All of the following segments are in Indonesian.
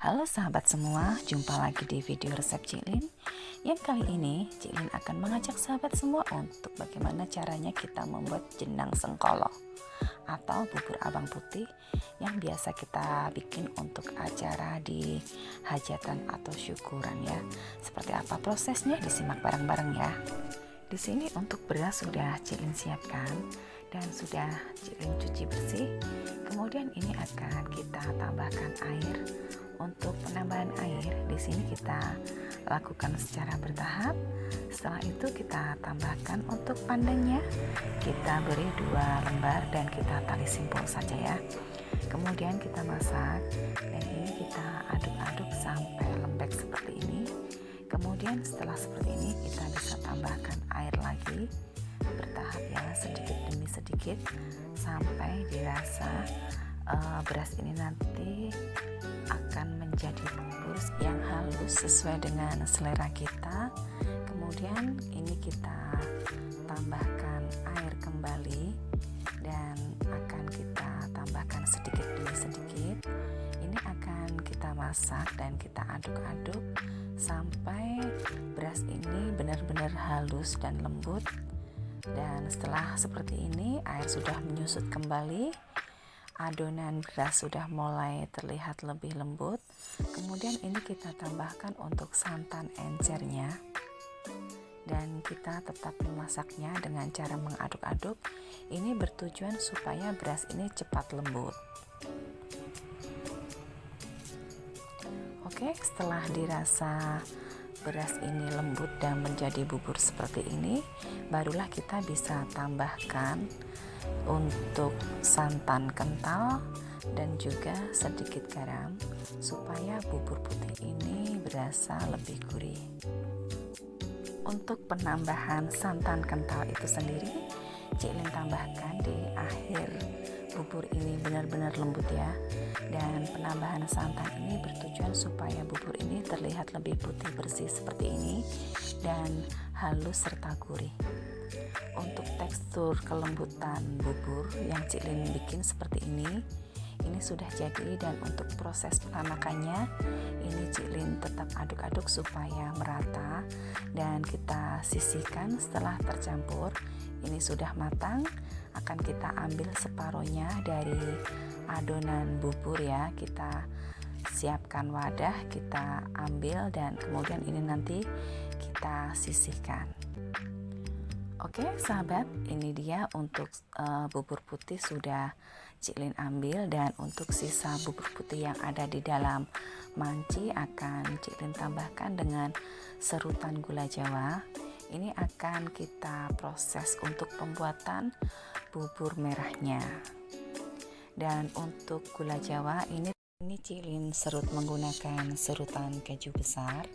Halo sahabat semua, jumpa lagi di video resep Cik Lin. Yang kali ini Cik Lin akan mengajak sahabat semua untuk bagaimana caranya kita membuat jenang sengkolo atau bubur abang putih yang biasa kita bikin untuk acara di hajatan atau syukuran ya. Seperti apa prosesnya, disimak bareng-bareng ya. Di sini untuk beras sudah Cik Lin siapkan dan sudah Cik Lin cuci bersih. Kemudian ini akan kita tambahkan air. Untuk penambahan air di sini kita lakukan secara bertahap. Setelah itu kita tambahkan untuk pandannya, kita beri 2 lembar dan kita tali simpul saja ya. Kemudian kita masak dan ini kita aduk-aduk sampai lembek seperti ini. Kemudian setelah seperti ini kita bisa tambahkan air lagi bertahap ya, sedikit demi sedikit sampai dirasa beras ini nanti akan menjadi bubur yang halus sesuai dengan selera kita. Kemudian ini kita tambahkan air kembali dan akan kita tambahkan sedikit demi sedikit. Ini akan kita masak dan kita aduk-aduk sampai beras ini benar-benar halus dan lembut. Dan setelah seperti ini air sudah menyusut kembali, adonan beras sudah mulai terlihat lebih lembut. Kemudian ini kita tambahkan untuk santan encernya dan kita tetap memasaknya dengan cara mengaduk-aduk. Ini bertujuan supaya beras ini cepat lembut. Oke, setelah dirasa beras ini lembut dan menjadi bubur seperti ini, barulah kita bisa tambahkan untuk santan kental dan juga sedikit garam supaya bubur putih ini berasa lebih gurih. Untuk penambahan santan kental itu sendiri, Cik Lin tambahkan di akhir bubur ini benar-benar lembut ya. Dan penambahan santan ini bertujuan supaya bubur ini terlihat lebih putih bersih seperti ini dan halus serta gurih. Untuk tekstur kelembutan bubur yang Cik Lin bikin seperti ini sudah jadi. Dan untuk proses penganakannya ini Cik Lin tetap aduk-aduk supaya merata dan kita sisihkan. Setelah tercampur ini sudah matang, akan kita ambil separohnya dari adonan bubur ya. Kita siapkan wadah, kita ambil dan kemudian ini nanti kita sisihkan. Oke sahabat, ini dia untuk bubur putih sudah Cik Lin ambil, dan untuk sisa bubur putih yang ada di dalam manci akan Cik Lin tambahkan dengan serutan gula Jawa. Ini akan kita proses untuk pembuatan bubur merahnya. Dan untuk gula Jawa ini Cik Lin serut menggunakan serutan keju besar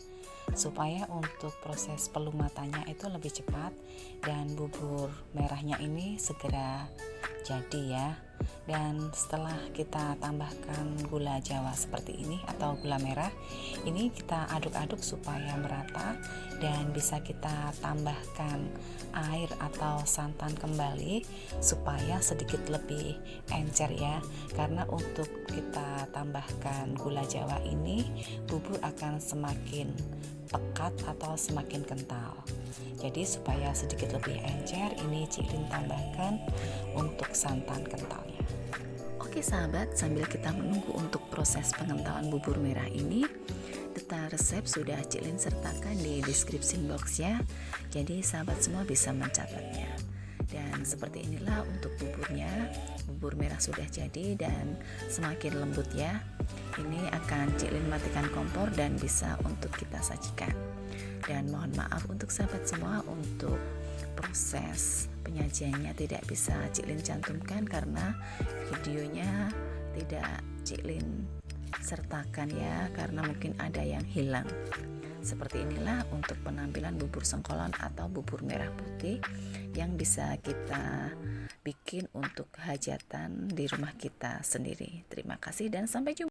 supaya untuk proses pelumatannya itu lebih cepat dan bubur merahnya ini segera jadi ya. Dan setelah kita tambahkan gula Jawa seperti ini atau gula merah, ini kita aduk-aduk supaya merata dan bisa kita tambahkan air atau santan kembali supaya sedikit lebih encer ya. Karena untuk kita tambahkan gula Jawa ini, bubur akan semakin pekat atau semakin kental. Jadi supaya sedikit lebih encer, ini Cik Lin tambahkan untuk santan kentalnya. Oke sahabat, sambil kita menunggu untuk proses pengentalan bubur merah ini, detail resep sudah Cik Lin sertakan di description box ya. Jadi sahabat semua bisa mencatatnya. Dan seperti inilah untuk buburnya. Bubur merah sudah jadi dan semakin lembut ya. Ini akan Cik Lin matikan kompor dan bisa untuk kita sajikan. Dan mohon maaf untuk sahabat semua, untuk proses penyajiannya tidak bisa Cik Lin cantumkan karena videonya tidak Cik Lin sertakan ya, karena mungkin ada yang hilang. Seperti inilah untuk penampilan bubur sengkolan atau bubur merah putih yang bisa kita bikin untuk hajatan di rumah kita sendiri. Terima kasih dan sampai jumpa.